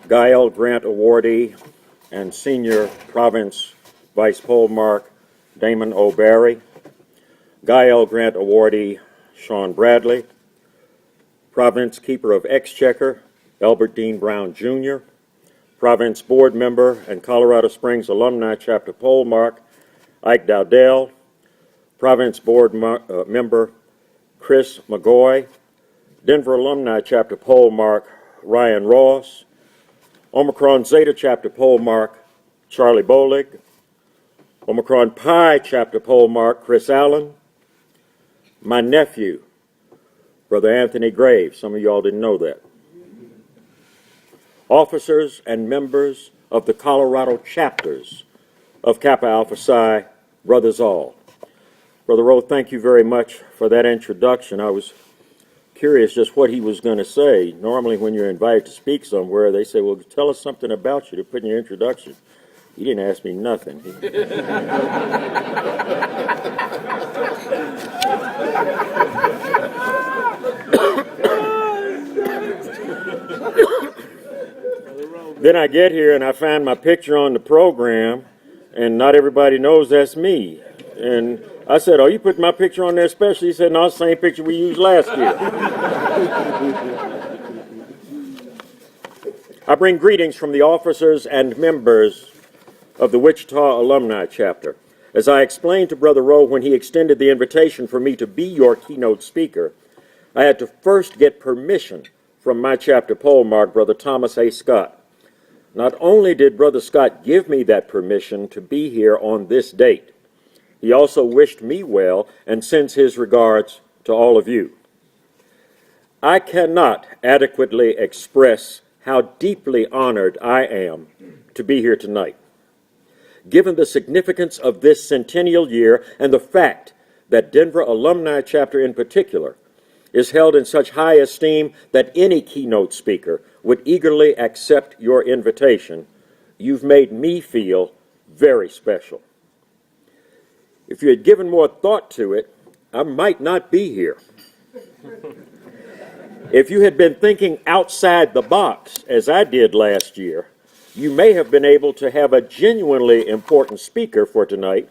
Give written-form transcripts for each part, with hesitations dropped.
Guy L. Grant awardee and Senior Province Vice Polemarch Damon O. Barry, Guy L. Grant awardee Sean Bradley, Province Keeper of Exchequer Albert Dean Brown Jr., Province Board Member and Colorado Springs Alumni Chapter Polemarch Ike Dowdell, Province Board Member Chris McGoy, Denver Alumni Chapter Polemarch Ryan Ross, Omicron Zeta Chapter Polemarch Charlie Bolig, Omicron Pi Chapter Polemarch Chris Allen, my nephew, Brother Anthony Graves. Some of y'all didn't know that. Officers and members of the Colorado chapters of Kappa Alpha Psi, brothers all. Brother Rowe, thank you very much for that introduction. I was curious just what he was going to say. Normally when you're invited to speak somewhere, they say, well, tell us something about you to put in your introduction. He didn't ask me nothing. Then I get here and I find my picture on the program, and not everybody knows that's me. And I said, oh, you put my picture on there special? He said, no, it's the same picture we used last year. I bring greetings from the officers and members of the Wichita Alumni Chapter. As I explained to Brother Rowe when he extended the invitation for me to be your keynote speaker, I had to first get permission from my chapter polemarch, Brother Thomas A. Scott. Not only did Brother Scott give me that permission to be here on this date, he also wished me well and sends his regards to all of you. I cannot adequately express how deeply honored I am to be here tonight. Given the significance of this centennial year and the fact that Denver Alumni Chapter in particular is held in such high esteem that any keynote speaker would eagerly accept your invitation, you've made me feel very special. If you had given more thought to it, I might not be here. If you had been thinking outside the box, as I did last year, you may have been able to have a genuinely important speaker for tonight.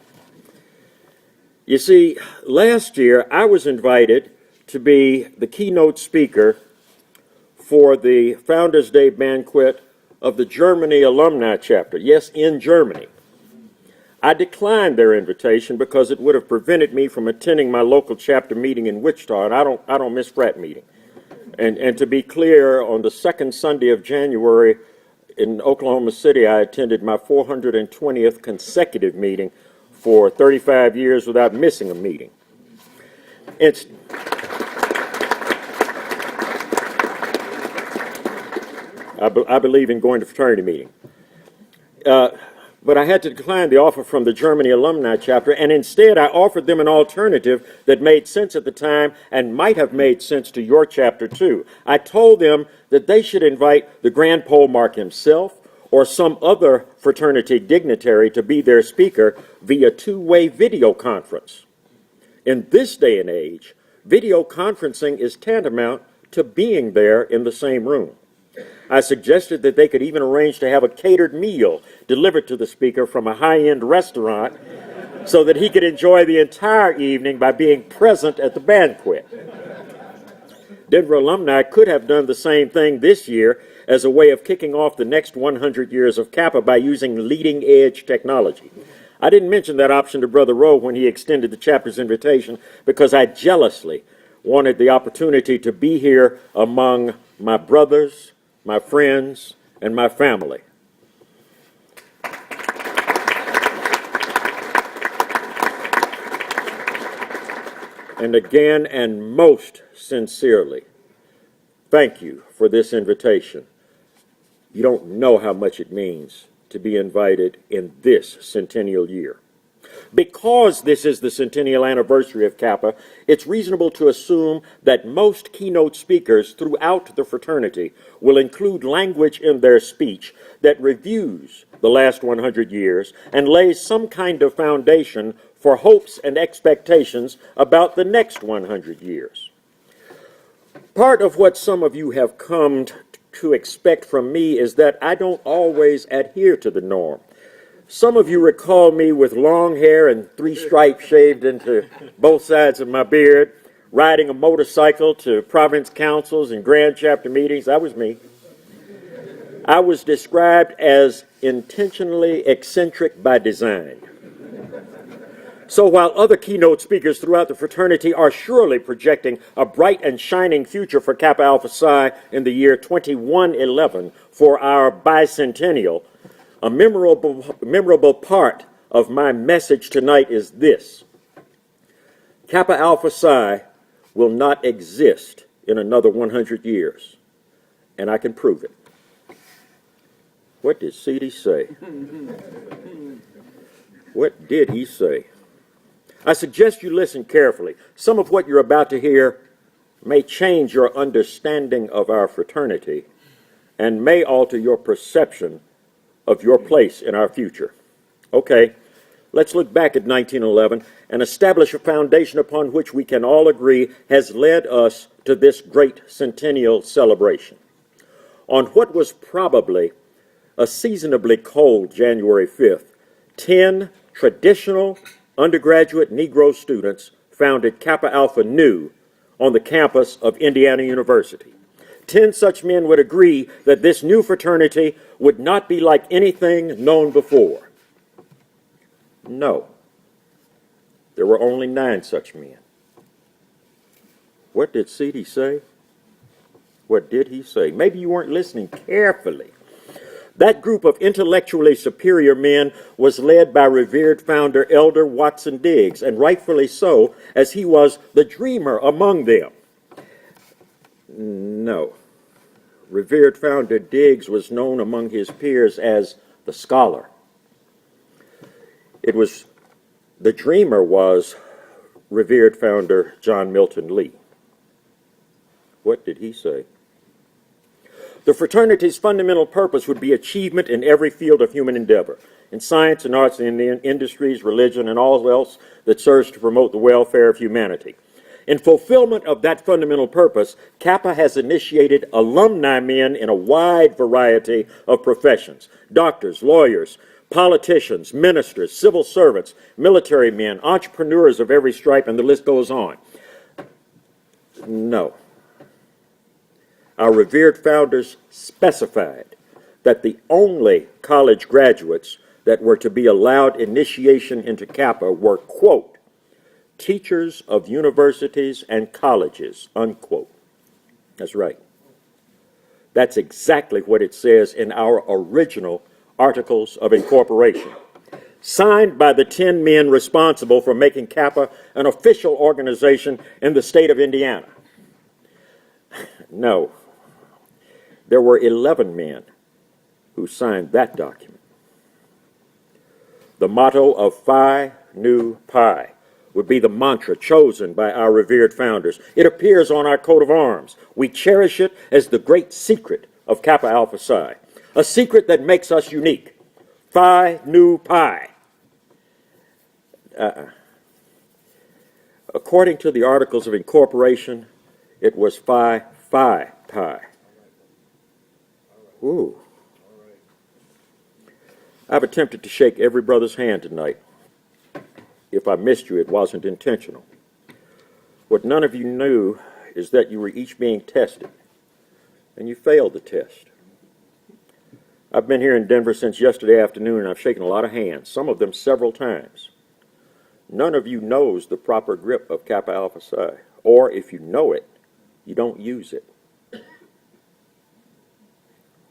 You see, last year I was invited to be the keynote speaker for the Founders Day banquet of the Germany Alumni Chapter. Yes, in Germany. I declined their invitation because it would have prevented me from attending my local chapter meeting in Wichita, and I don't miss frat meeting. And to be clear, on the second Sunday of January in Oklahoma City, I attended my 420th consecutive meeting for 35 years without missing a meeting. I believe in going to fraternity meeting. But I had to decline the offer from the Germany Alumni Chapter, and instead I offered them an alternative that made sense at the time and might have made sense to your chapter too. I told them that they should invite the Grand Polemarch himself or some other fraternity dignitary to be their speaker via two-way video conference. In this day and age, video conferencing is tantamount to being there in the same room. I suggested that they could even arrange to have a catered meal delivered to the speaker from a high-end restaurant so that he could enjoy the entire evening by being present at the banquet. Denver alumni could have done the same thing this year as a way of kicking off the next 100 years of Kappa by using leading-edge technology. I didn't mention that option to Brother Rowe when he extended the chapter's invitation because I jealously wanted the opportunity to be here among my brothers, my friends, and my family. And again, and most sincerely, thank you for this invitation. You don't know how much it means to be invited in this centennial year. Because this is the centennial anniversary of Kappa, it's reasonable to assume that most keynote speakers throughout the fraternity will include language in their speech that reviews the last 100 years and lays some kind of foundation for hopes and expectations about the next 100 years. Part of what some of you have come to expect from me is that I don't always adhere to the norm. Some of you recall me with long hair and 3 stripes shaved into both sides of my beard, riding a motorcycle to province councils and grand chapter meetings. That was me. I was described as intentionally eccentric by design. So while other keynote speakers throughout the fraternity are surely projecting a bright and shining future for Kappa Alpha Psi in the year 2111 for our bicentennial, a memorable part of my message tonight is this: Kappa Alpha Psi will not exist in another 100 years, and I can prove it. What did C.D. say? What did he say? I suggest you listen carefully. Some of what you're about to hear may change your understanding of our fraternity and may alter your perception of your place in our future. Okay, let's look back at 1911 and establish a foundation upon which we can all agree has led us to this great centennial celebration. On what was probably a seasonably cold January 5th, 10 traditional undergraduate Negro students founded Kappa Alpha Nu on the campus of Indiana University. 10 such men would agree that this new fraternity would not be like anything known before. No. There were only 9 such men. What did C.D. say? What did he say? Maybe you weren't listening carefully. That group of intellectually superior men was led by revered founder Elder Watson Diggs, and rightfully so, as he was the dreamer among them. No. Revered founder Diggs was known among his peers as the scholar. The dreamer was revered founder John Milton Lee. What did he say? The fraternity's fundamental purpose would be achievement in every field of human endeavor, in science and arts, in the industries, religion, and all else that serves to promote the welfare of humanity. In fulfillment of that fundamental purpose, Kappa has initiated alumni men in a wide variety of professions: doctors, lawyers, politicians, ministers, civil servants, military men, entrepreneurs of every stripe, and the list goes on. No. Our revered founders specified that the only college graduates that were to be allowed initiation into Kappa were, quote, teachers of universities and colleges, unquote. That's right. That's exactly what it says in our original Articles of Incorporation, signed by the 10 men responsible for making Kappa an official organization in the state of Indiana. No. There were 11 men who signed that document. The motto of Phi Nu Pi would be the mantra chosen by our revered founders. It appears on our coat of arms. We cherish it as the great secret of Kappa Alpha Psi, a secret that makes us unique. Phi Nu Pi. According to the Articles of Incorporation, it was Phi Pi. Ooh. I've attempted to shake every brother's hand tonight. If I missed you, it wasn't intentional. What none of you knew is that you were each being tested, and you failed the test. I've been here in Denver since yesterday afternoon, and I've shaken a lot of hands, some of them several times. None of you knows the proper grip of Kappa Alpha Psi, or if you know it, you don't use it.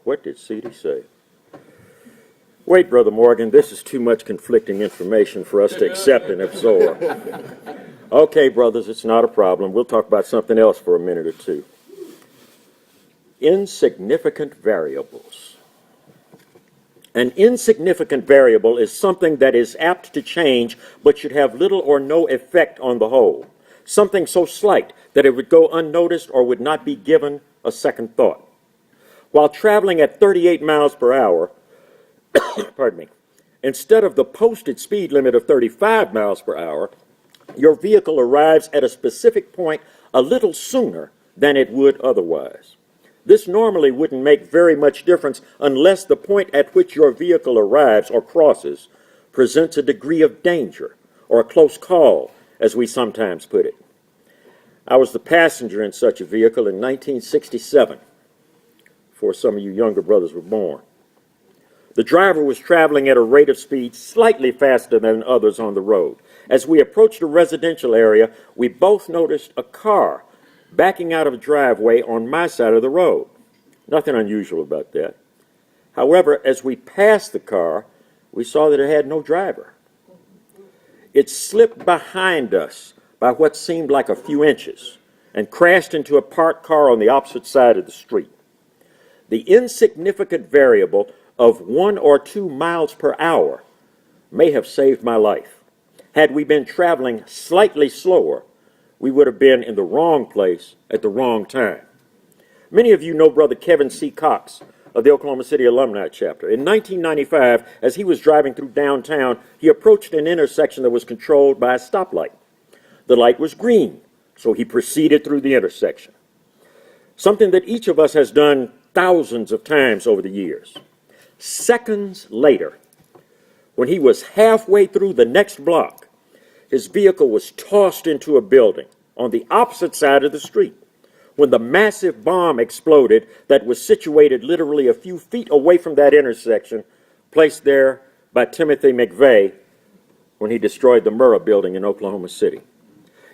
What did C.D. say? Wait, Brother Morgan, this is too much conflicting information for us to accept and absorb. Okay, brothers, it's not a problem. We'll talk about something else for a minute or two. Insignificant variables. An insignificant variable is something that is apt to change but should have little or no effect on the whole. Something so slight that it would go unnoticed or would not be given a second thought. While traveling at 38 miles per hour, pardon me, instead of the posted speed limit of 35 miles per hour, your vehicle arrives at a specific point a little sooner than it would otherwise. This normally wouldn't make very much difference unless the point at which your vehicle arrives or crosses presents a degree of danger or a close call, as we sometimes put it. I was the passenger in such a vehicle in 1967, before some of you younger brothers were born. The driver was traveling at a rate of speed slightly faster than others on the road. As we approached a residential area, we both noticed a car backing out of a driveway on my side of the road. Nothing unusual about that. However, as we passed the car, we saw that it had no driver. It slipped behind us by what seemed like a few inches and crashed into a parked car on the opposite side of the street. The insignificant variable of 1 or 2 miles per hour may have saved my life. Had we been traveling slightly slower, we would have been in the wrong place at the wrong time. Many of you know Brother Kevin C. Cox of the Oklahoma City Alumni Chapter. In 1995, as he was driving through downtown, he approached an intersection that was controlled by a stoplight. The light was green, so he proceeded through the intersection. Something that each of us has done thousands of times over the years. Seconds later, when he was halfway through the next block, his vehicle was tossed into a building on the opposite side of the street when the massive bomb exploded that was situated literally a few feet away from that intersection, placed there by Timothy McVeigh when he destroyed the Murrah building in Oklahoma City.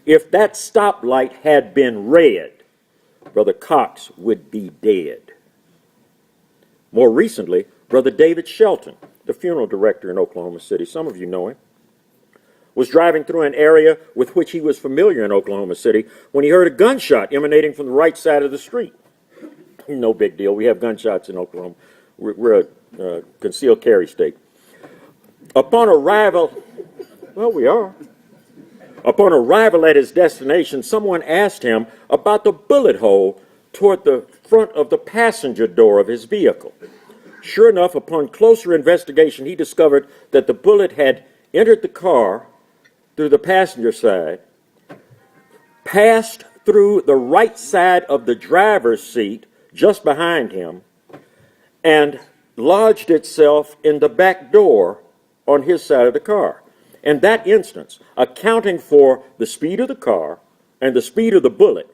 If that stoplight had been red, Brother Cox would be dead. More recently, Brother David Shelton, the funeral director in Oklahoma City, some of you know him, was driving through an area with which he was familiar in Oklahoma City when he heard a gunshot emanating from the right side of the street. No big deal. We have gunshots in Oklahoma. We're a concealed carry state. Upon arrival, well, we are. Upon arrival at his destination, someone asked him about the bullet hole toward the front of the passenger door of his vehicle. Sure enough, upon closer investigation, he discovered that the bullet had entered the car through the passenger side, passed through the right side of the driver's seat just behind him, and lodged itself in the back door on his side of the car. In that instance, accounting for the speed of the car and the speed of the bullet,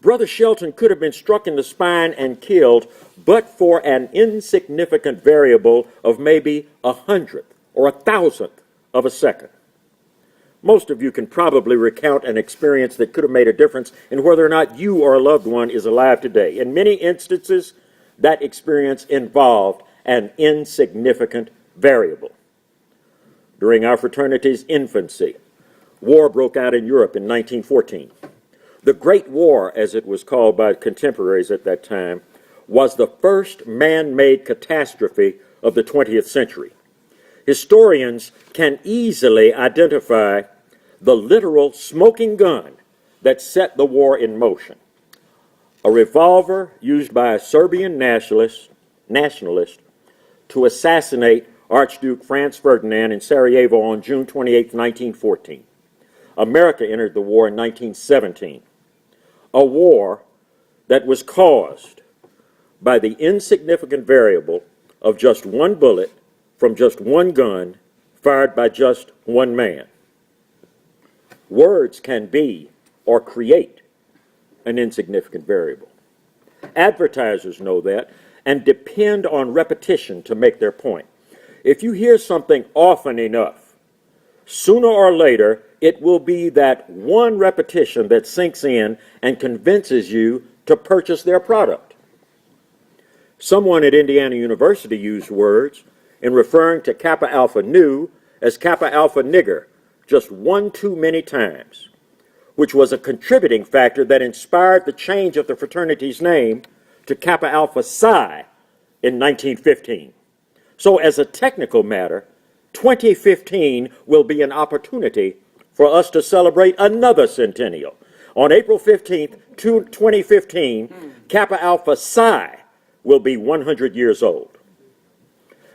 Brother Shelton could have been struck in the spine and killed, but for an insignificant variable of maybe 100th or 1,000th of a second. Most of you can probably recount an experience that could have made a difference in whether or not you or a loved one is alive today. In many instances, that experience involved an insignificant variable. During our fraternity's infancy, war broke out in Europe in 1914. The Great War, as it was called by contemporaries at that time, was the first man-made catastrophe of the 20th century. Historians can easily identify the literal smoking gun that set the war in motion. A revolver used by a Serbian nationalist to assassinate Archduke Franz Ferdinand in Sarajevo on June 28, 1914. America entered the war in 1917. A war that was caused by the insignificant variable of just one bullet from just one gun fired by just one man. Words can be or create an insignificant variable. Advertisers know that and depend on repetition to make their point. If you hear something often enough, sooner or later, it will be that one repetition that sinks in and convinces you to purchase their product. Someone at Indiana University used words in referring to Kappa Alpha Nu as Kappa Alpha Nigger just one too many times, which was a contributing factor that inspired the change of the fraternity's name to Kappa Alpha Psi in 1915. So as a technical matter, 2015 will be an opportunity for us to celebrate another centennial. On April 15th, 2015, Kappa Alpha Psi will be 100 years old.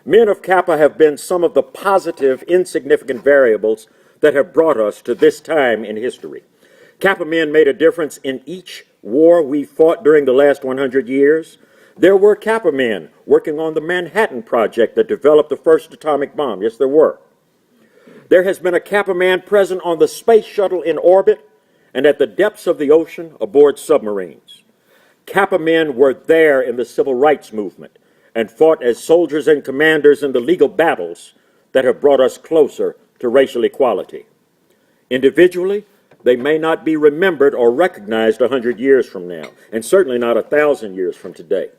Men of Kappa have been some of the positive, insignificant variables that have brought us to this time in history. Kappa men made a difference in each war we fought during the last 100 years. There were Kappa men working on the Manhattan Project that developed the first atomic bomb. Yes, there were. There has been a Kappa man present on the space shuttle in orbit and at the depths of the ocean aboard submarines. Kappa men were there in the civil rights movement and fought as soldiers and commanders in the legal battles that have brought us closer to racial equality. Individually, they may not be remembered or recognized 100 years from now, and certainly not 1,000 years from today.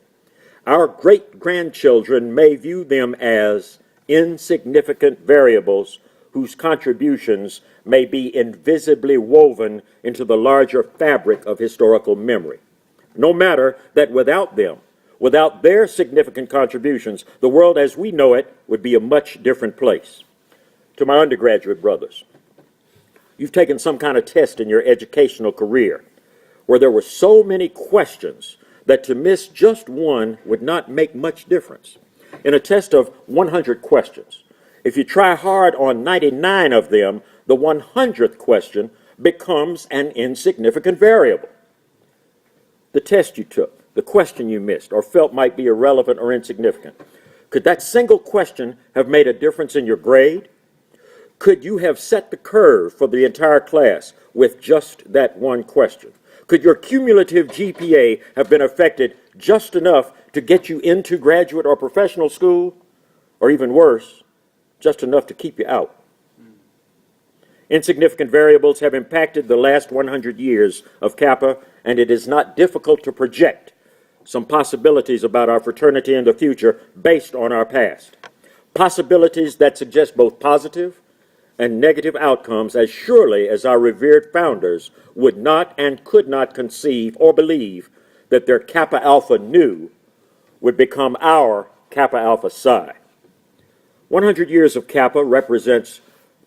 Our great-grandchildren may view them as insignificant variables whose contributions may be invisibly woven into the larger fabric of historical memory. No matter that without them, without their significant contributions, the world as we know it would be a much different place. To my undergraduate brothers, you've taken some kind of test in your educational career where there were so many questions that to miss just one would not make much difference. In a test of 100 questions, if you try hard on 99 of them, the 100th question becomes an insignificant variable. The test you took, the question you missed or felt might be irrelevant or insignificant, could that single question have made a difference in your grade? Could you have set the curve for the entire class with just that one question? Could your cumulative GPA have been affected just enough to get you into graduate or professional school? Or even worse, just enough to keep you out? Insignificant variables have impacted the last 100 years of Kappa, and it is not difficult to project some possibilities about our fraternity in the future based on our past. Possibilities that suggest both positive and negative outcomes as surely as our revered founders would not and could not conceive or believe that their Kappa Alpha Nu would become our Kappa Alpha Psi. 100 years of Kappa represents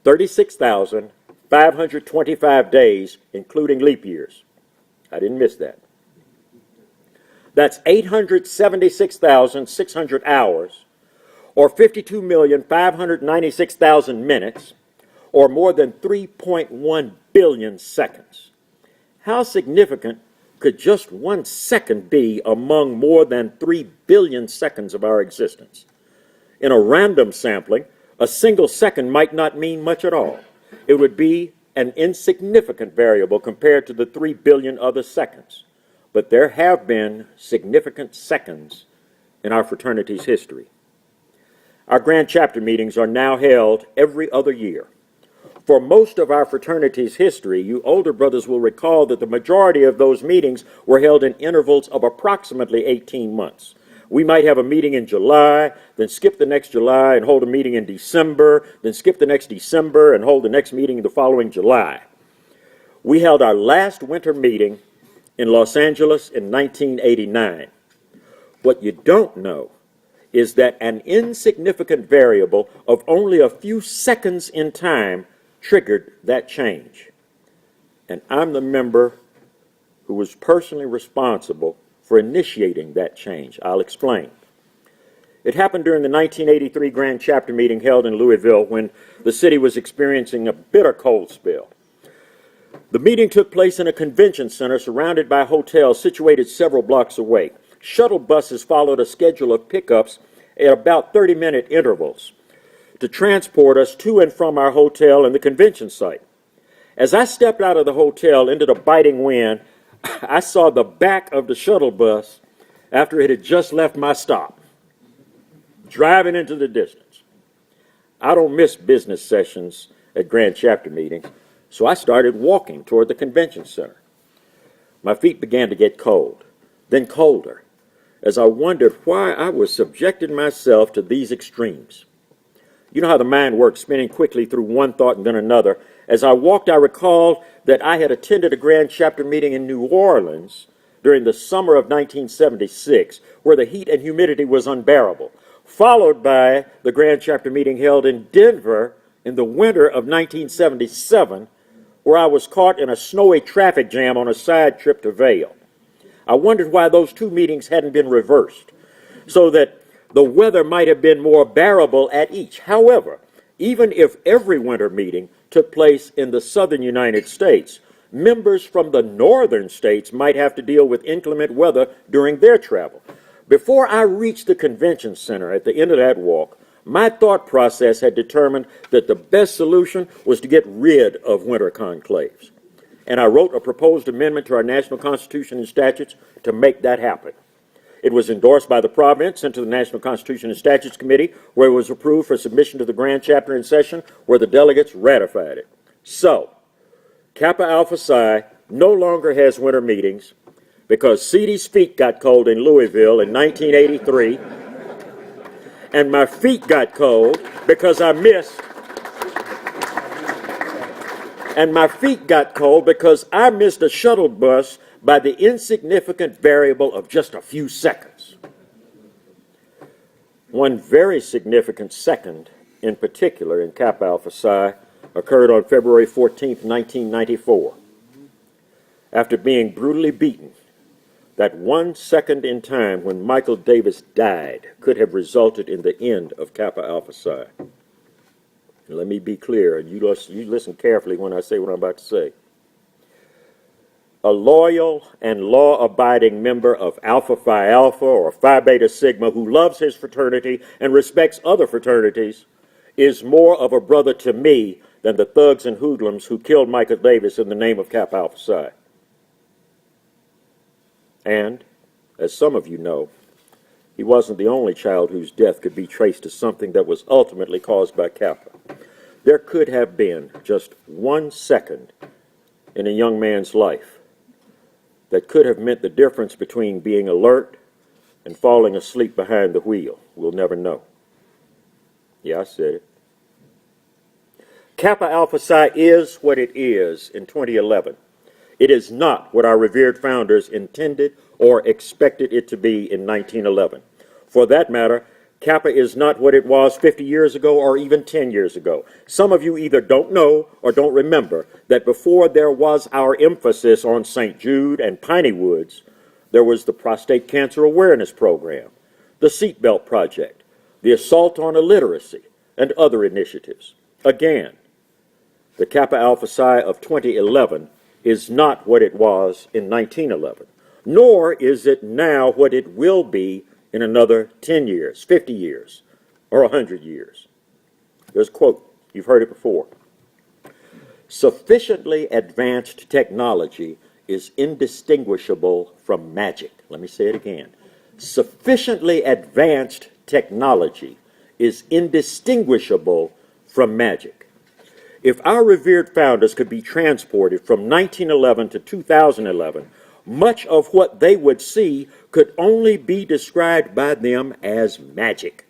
36,525 days, including leap years. I didn't miss that. That's 876,600 hours, or 52,596,000 minutes, or more than 3.1 billion seconds. How significant could just 1 second be among more than 3 billion seconds of our existence? In a random sampling, a single second might not mean much at all. It would be an insignificant variable compared to the 3 billion other seconds. But there have been significant seconds in our fraternity's history. Our grand chapter meetings are now held every other year. For most of our fraternity's history, you older brothers will recall that the majority of those meetings were held in intervals of approximately 18 months. We might have a meeting in July, then skip the next July and hold a meeting in December, then skip the next December and hold the next meeting the following July. We held our last winter meeting in Los Angeles in 1989. What you don't know is that an insignificant variable of only a few seconds in time triggered that change. And I'm the member who was personally responsible for initiating that change. I'll explain. It happened during the 1983 Grand Chapter meeting held in Louisville when the city was experiencing a bitter cold spell. The meeting took place in a convention center surrounded by hotels situated several blocks away. Shuttle buses followed a schedule of pickups at about 30-minute intervals to transport us to and from our hotel and the convention site. As I stepped out of the hotel into the biting wind, I saw the back of the shuttle bus after it had just left my stop, driving into the distance. I don't miss business sessions at Grand Chapter meetings, so I started walking toward the convention center. My feet began to get cold, then colder, as I wondered why I was subjecting myself to these extremes. You know how the mind works, spinning quickly through one thought and then another. As I walked, I recalled that I had attended a Grand Chapter meeting in New Orleans during the summer of 1976, where the heat and humidity was unbearable, followed by the Grand Chapter meeting held in Denver in the winter of 1977, where I was caught in a snowy traffic jam on a side trip to Vail. I wondered why those two meetings hadn't been reversed, so that the weather might have been more bearable at each. However, even if every winter meeting took place in the southern United States, members from the northern states might have to deal with inclement weather during their travel. Before I reached the convention center at the end of that walk, my thought process had determined that the best solution was to get rid of winter conclaves. And I wrote a proposed amendment to our national constitution and statutes to make that happen. It was endorsed by the province, sent to the National Constitution and Statutes Committee, where it was approved for submission to the Grand Chapter in session, where the delegates ratified it. So, Kappa Alpha Psi no longer has winter meetings because C.D.'s feet got cold in Louisville in 1983, and my feet got cold because I missed a shuttle bus by the insignificant variable of just a few seconds. One very significant second in particular in Kappa Alpha Psi occurred on February 14, 1994. After being brutally beaten, that 1 second in time when Michael Davis died could have resulted in the end of Kappa Alpha Psi. And let me be clear, and you listen carefully when I say what I'm about to say. A loyal and law-abiding member of Alpha Phi Alpha or Phi Beta Sigma who loves his fraternity and respects other fraternities is more of a brother to me than the thugs and hoodlums who killed Michael Davis in the name of Kappa Alpha Psi. And, as some of you know, he wasn't the only child whose death could be traced to something that was ultimately caused by Kappa. There could have been just 1 second in a young man's life that could have meant the difference between being alert and falling asleep behind the wheel. We'll never know. Yeah, I said it. Kappa Alpha Psi is what it is in 2011. It is not what our revered founders intended or expected it to be in 1911. For that matter, Kappa is not what it was 50 years ago or even 10 years ago. Some of you either don't know or don't remember that before there was our emphasis on St. Jude and Piney Woods, there was the Prostate Cancer Awareness Program, the Seatbelt Project, the Assault on Illiteracy, and other initiatives. Again, the Kappa Alpha Psi of 2011 is not what it was in 1911, nor is it now what it will be in another 10 years, 50 years, or 100 years. There's a quote, you've heard it before. Sufficiently advanced technology is indistinguishable from magic. Let me say it again. Sufficiently advanced technology is indistinguishable from magic. If our revered founders could be transported from 1911 to 2011, much of what they would see could only be described by them as magic.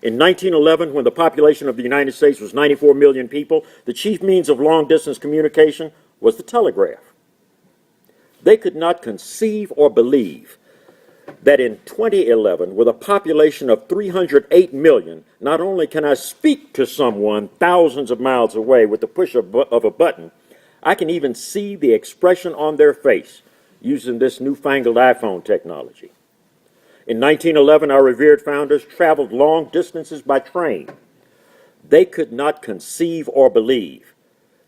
In 1911, when the population of the United States was 94 million people, the chief means of long-distance communication was the telegraph. They could not conceive or believe that in 2011, with a population of 308 million, not only can I speak to someone thousands of miles away with the push of a button, I can even see the expression on their face using this newfangled iPhone technology. In 1911, our revered founders traveled long distances by train. They could not conceive or believe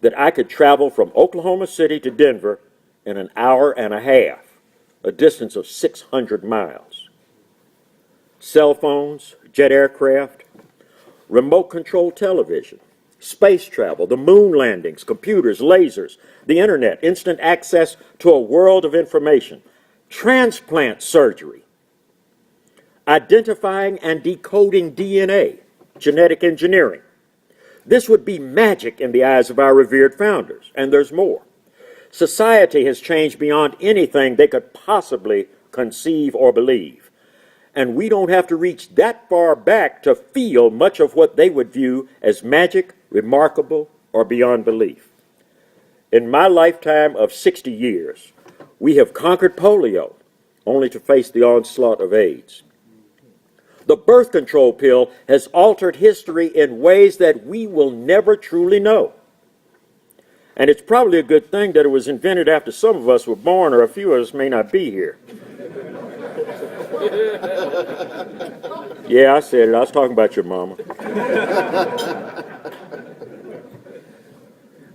that I could travel from Oklahoma City to Denver in an hour and a half, a distance of 600 miles. Cell phones, jet aircraft, remote control television, space travel, the moon landings, computers, lasers, the internet, instant access to a world of information, transplant surgery, identifying and decoding DNA, genetic engineering. This would be magic in the eyes of our revered founders, and there's more. Society has changed beyond anything they could possibly conceive or believe. And we don't have to reach that far back to feel much of what they would view as magic, remarkable, or beyond belief. In my lifetime of 60 years, we have conquered polio, only to face the onslaught of AIDS. The birth control pill has altered history in ways that we will never truly know. And it's probably a good thing that it was invented after some of us were born, or a few of us may not be here. Yeah, I said it. I was talking about your mama.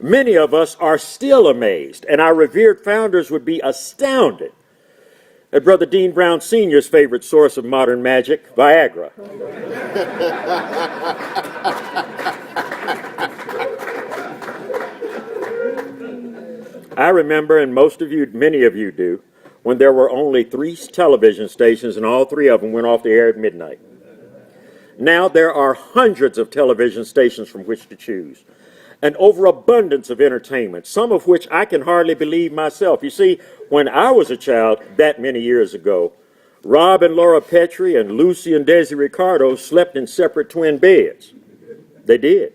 Many of us are still amazed, and our revered founders would be astounded at Brother Dean Brown Sr.'s favorite source of modern magic, Viagra. I remember, and many of you do, when there were only 3 television stations and all 3 of them went off the air at midnight. Now there are hundreds of television stations from which to choose. An overabundance of entertainment, some of which I can hardly believe myself. You see, when I was a child, that many years ago, Rob and Laura Petrie and Lucy and Desi Ricardo slept in separate twin beds. They did.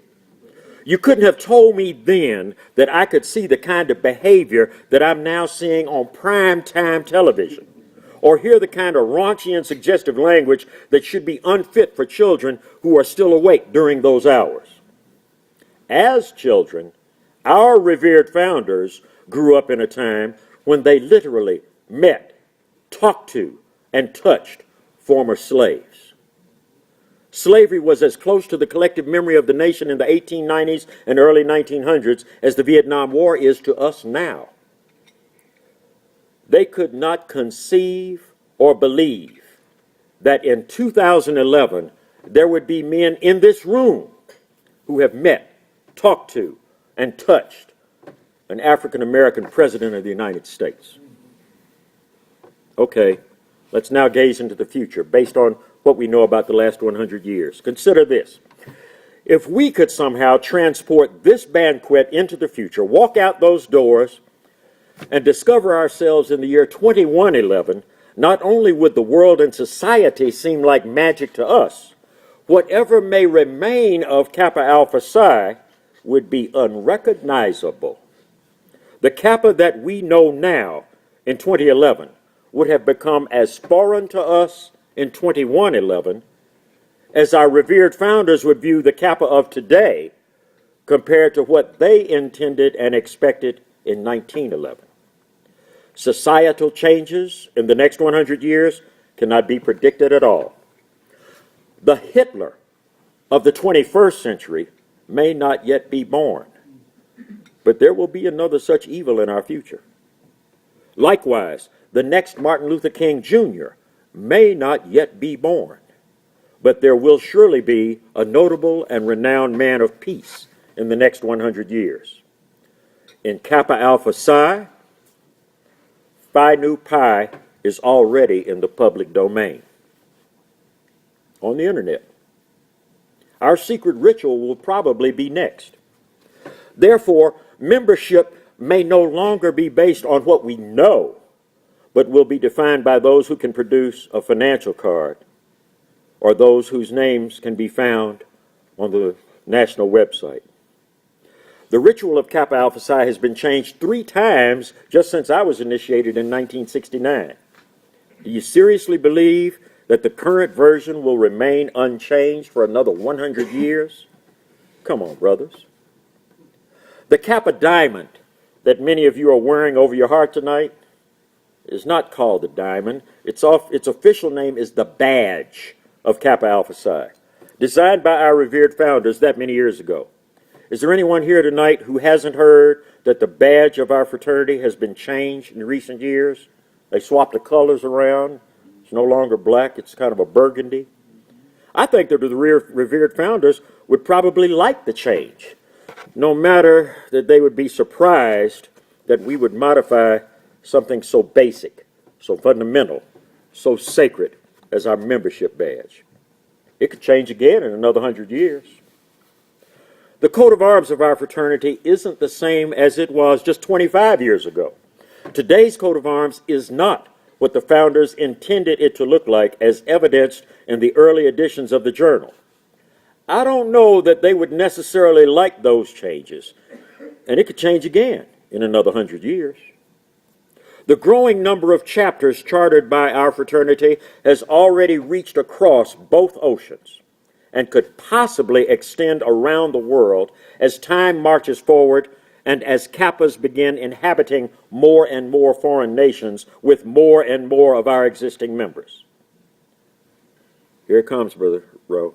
You couldn't have told me then that I could see the kind of behavior that I'm now seeing on prime time television, or hear the kind of raunchy and suggestive language that should be unfit for children who are still awake during those hours. As children, our revered founders grew up in a time when they literally met, talked to, and touched former slaves. Slavery was as close to the collective memory of the nation in the 1890s and early 1900s as the Vietnam War is to us now. They could not conceive or believe that in 2011 there would be men in this room who have met, talked to, and touched an African-American president of the United States. Okay, let's now gaze into the future based on what we know about the last 100 years. Consider this. If we could somehow transport this banquet into the future, walk out those doors, and discover ourselves in the year 2111, not only would the world and society seem like magic to us, whatever may remain of Kappa Alpha Psi would be unrecognizable. The Kappa that we know now in 2011 would have become as foreign to us in 2111 as our revered founders would view the Kappa of today compared to what they intended and expected in 1911. Societal changes in the next 100 years cannot be predicted at all. The Hitler of the 21st century may not yet be born, but there will be another such evil in our future. Likewise, the next Martin Luther King Jr. may not yet be born, but there will surely be a notable and renowned man of peace in the next 100 years. In Kappa Alpha Psi, Phi Nu Pi is already in the public domain on the internet. Our secret ritual will probably be next. Therefore, membership may no longer be based on what we know, but will be defined by those who can produce a financial card or those whose names can be found on the national website. The ritual of Kappa Alpha Psi has been changed 3 times just since I was initiated in 1969. Do you seriously believe that the current version will remain unchanged for another 100 years? Come on, brothers. The Kappa diamond that many of you are wearing over your heart tonight is not called the diamond. Its official name is the badge of Kappa Alpha Psi, designed by our revered founders that many years ago. Is there anyone here tonight who hasn't heard that the badge of our fraternity has been changed in recent years? They swapped the colors around. It's no longer black, it's kind of a burgundy. I think that the revered founders would probably like the change, no matter that they would be surprised that we would modify something so basic, so fundamental, so sacred as our membership badge. It could change again in another 100 years. The coat of arms of our fraternity isn't the same as it was just 25 years ago. Today's coat of arms is not what the founders intended it to look like, as evidenced in the early editions of the journal. I don't know that they would necessarily like those changes, and it could change again in another 100 years. The growing number of chapters chartered by our fraternity has already reached across both oceans and could possibly extend around the world as time marches forward and as Kappas begin inhabiting more and more foreign nations with more and more of our existing members. Here it comes, Brother Rowe.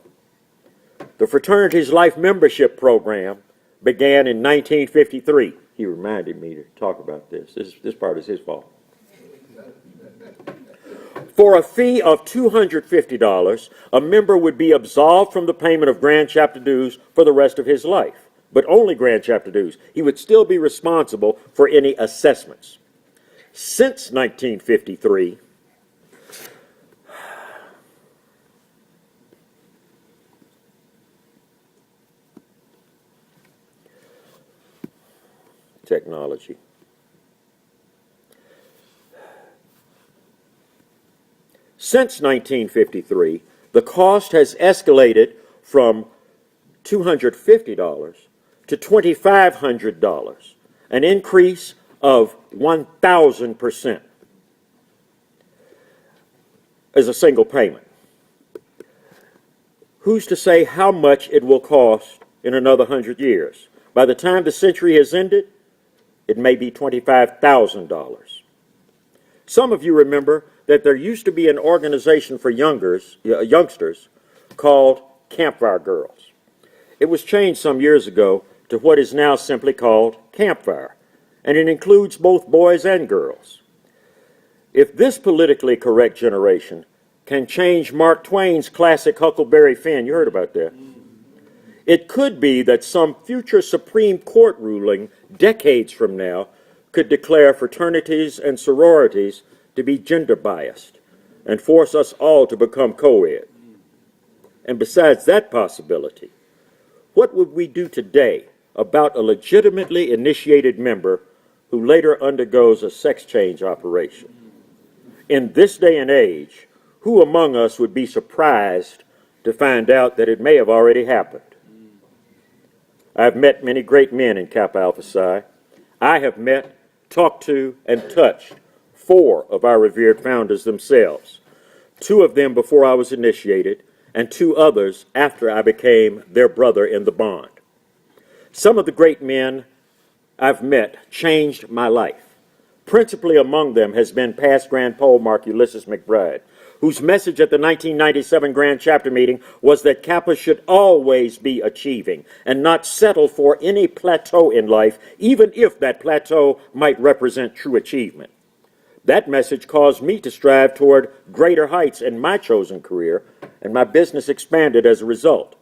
The fraternity's life membership program began in 1953. He reminded me to talk about this. This part is his fault. For a fee of $250, a member would be absolved from the payment of Grand Chapter dues for the rest of his life, but only Grand Chapter dues. He would still be responsible for any assessments. Since 1953, technology. Since 1953, the cost has escalated from $250 to $2,500, an increase of 1,000% as a single payment. Who's to say how much it will cost in another 100 years? By the time the century has ended, it may be $25,000. Some of you remember that there used to be an organization for youngsters called Campfire Girls. It was changed some years ago to what is now simply called Campfire, and it includes both boys and girls. If this politically correct generation can change Mark Twain's classic Huckleberry Finn, you heard about that, it could be that some future Supreme Court ruling decades from now could declare fraternities and sororities to be gender biased and force us all to become co-ed. And besides that possibility, what would we do today about a legitimately initiated member who later undergoes a sex change operation? In this day and age, who among us would be surprised to find out that it may have already happened? I've met many great men in Kappa Alpha Psi. I have met, talked to, and touched 4 of our revered founders themselves, 2 of them before I was initiated, and 2 others after I became their brother in the bond. Some of the great men I've met changed my life. Principally among them has been past Grand Pole Mark Ulysses McBride, whose message at the 1997 Grand Chapter meeting was that Kappa should always be achieving and not settle for any plateau in life, even if that plateau might represent true achievement. That message caused me to strive toward greater heights in my chosen career, and my business expanded as a result.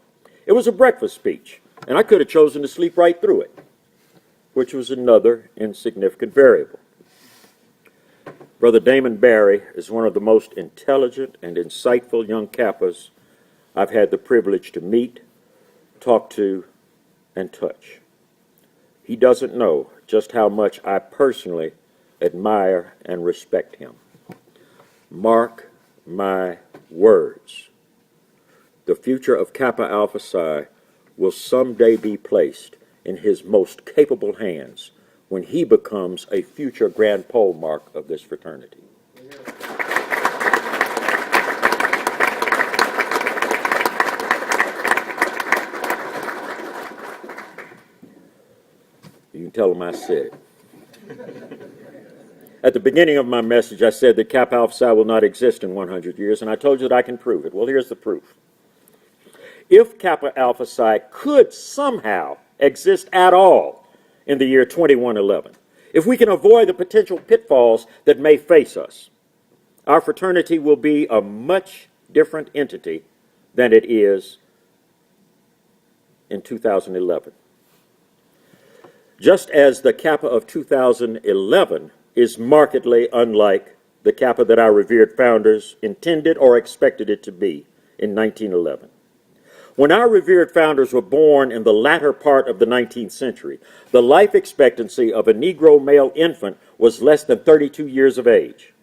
It was a breakfast speech, and I could have chosen to sleep right through it, which was another insignificant variable. Brother Damon Barry is one of the most intelligent and insightful young Kappas I've had the privilege to meet, talk to, and touch. He doesn't know just how much I personally admire and respect him. Mark my words. The future of Kappa Alpha Psi will someday be placed in his most capable hands when he becomes a future Grand Pole Mark of this fraternity. You can tell him I said it. At the beginning of my message, I said that Kappa Alpha Psi will not exist in 100 years, and I told you that I can prove it. Well, here's the proof. If Kappa Alpha Psi could somehow exist at all in the year 2111, if we can avoid the potential pitfalls that may face us, our fraternity will be a much different entity than it is in 2011. Just as the Kappa of 2011 is markedly unlike the Kappa that our revered founders intended or expected it to be in 1911. When our revered founders were born in the latter part of the 19th century, the life expectancy of a Negro male infant was less than 32 years of age.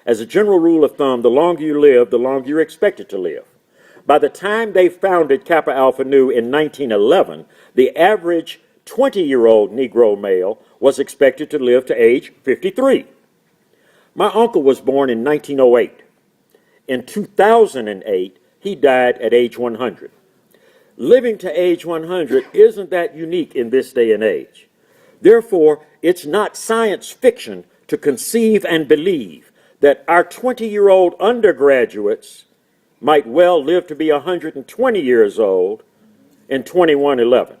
As a general rule of thumb, the longer you live, the longer you're expected to live. By the time they founded Kappa Alpha Nu in 1911, the average 20-year-old Negro male was expected to live to age 53. My uncle was born in 1908. In 2008, he died at age 100. Living to age 100 isn't that unique in this day and age. Therefore, it's not science fiction to conceive and believe that our 20-year-old undergraduates might well live to be 120 years old in 2111.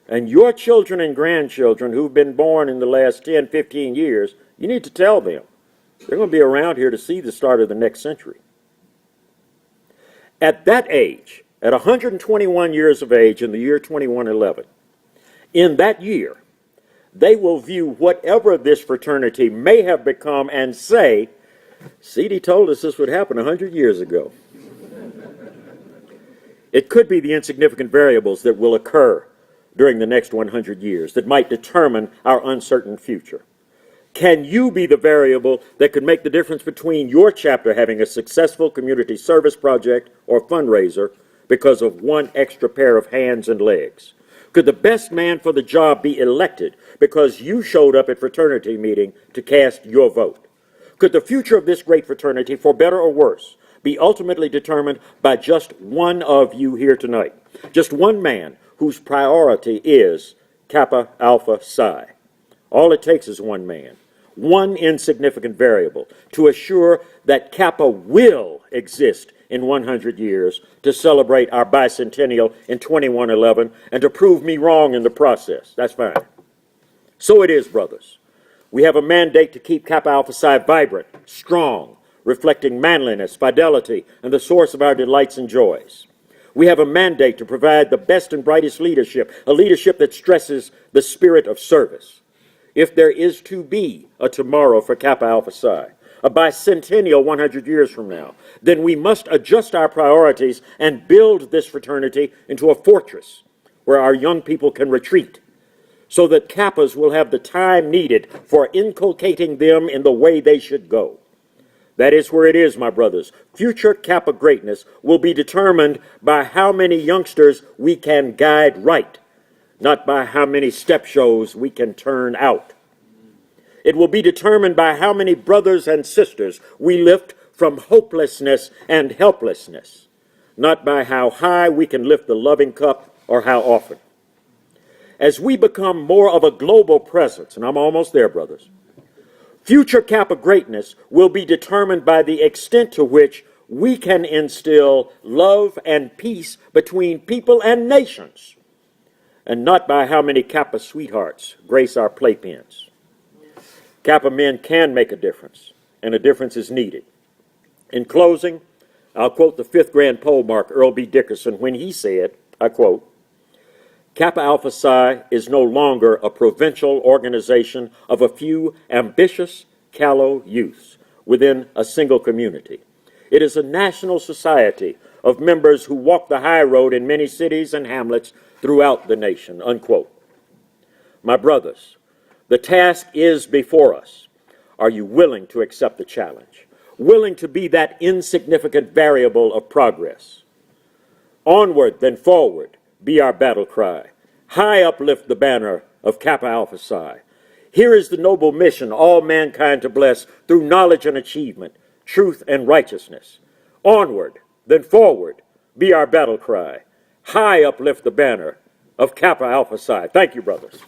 And your children and grandchildren who've been born in the last 10, 15 years, you need to tell them. They're going to be around here to see the start of the next century. At that age, at 121 years of age in the year 2111, in that year, they will view whatever this fraternity may have become and say, C.D. told us this would happen 100 years ago. It could be the insignificant variables that will occur during the next 100 years that might determine our uncertain future. Can you be the variable that could make the difference between your chapter having a successful community service project or fundraiser because of one extra pair of hands and legs? Could the best man for the job be elected because you showed up at fraternity meeting to cast your vote? Could the future of this great fraternity, for better or worse, be ultimately determined by just one of you here tonight? Just one man whose priority is Kappa Alpha Psi. All it takes is one man, one insignificant variable, to assure that Kappa will exist in 100 years, to celebrate our bicentennial in 2111, and to prove me wrong in the process. That's fine. So it is, brothers. We have a mandate to keep Kappa Alpha Psi vibrant, strong, reflecting manliness, fidelity, and the source of our delights and joys. We have a mandate to provide the best and brightest leadership, a leadership that stresses the spirit of service. If there is to be a tomorrow for Kappa Alpha Psi, a bicentennial 100 years from now, then we must adjust our priorities and build this fraternity into a fortress where our young people can retreat, so that Kappas will have the time needed for inculcating them in the way they should go. That is where it is, my brothers. Future Kappa greatness will be determined by how many youngsters we can guide right, not by how many step shows we can turn out. It will be determined by how many brothers and sisters we lift from hopelessness and helplessness, not by how high we can lift the loving cup or how often. As we become more of a global presence, and I'm almost there, brothers, future Kappa greatness will be determined by the extent to which we can instill love and peace between people and nations, and not by how many Kappa sweethearts grace our playpens. Kappa men can make a difference, and a difference is needed. In closing, I'll quote the fifth grand pole mark, Earl B. Dickerson, when he said, I quote, Kappa Alpha Psi is no longer a provincial organization of a few ambitious, callow youths within a single community. It is a national society of members who walk the high road in many cities and hamlets throughout the nation, unquote. My brothers, the task is before us. Are you willing to accept the challenge? Willing to be that insignificant variable of progress? Onward, then forward, be our battle cry. High uplift the banner of Kappa Alpha Psi. Here is the noble mission all mankind to bless through knowledge and achievement, truth and righteousness. Onward, then forward, be our battle cry. High uplift the banner of Kappa Alpha Psi. Thank you, brothers.